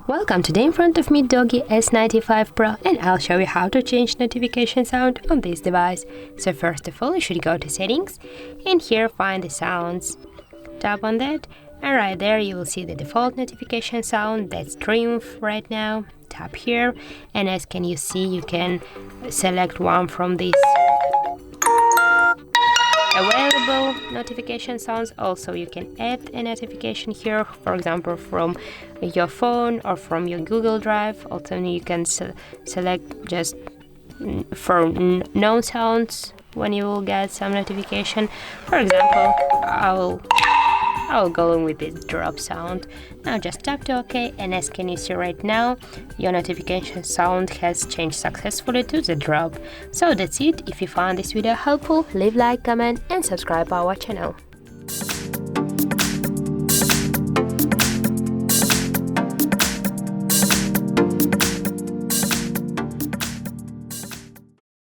Welcome, today in front of me DOOGEE S95 Pro, and I'll show you how to change notification sound on this device. So first of all, you should go to settings and here find the sounds. Tap on that and right there you will see the default notification sound, that's Triumph right now. Tap here and as can you see you can select one from these available notification sounds. Also you can add a notification here, for example from your phone or from your Google Drive. Also you can select just for known sounds when you will get some notification. For example, I'll go in with this drop sound. Now just tap to OK, and as can you see right now, your notification sound has changed successfully to the drop. So that's it. If you found this video helpful, leave like, comment and subscribe our channel.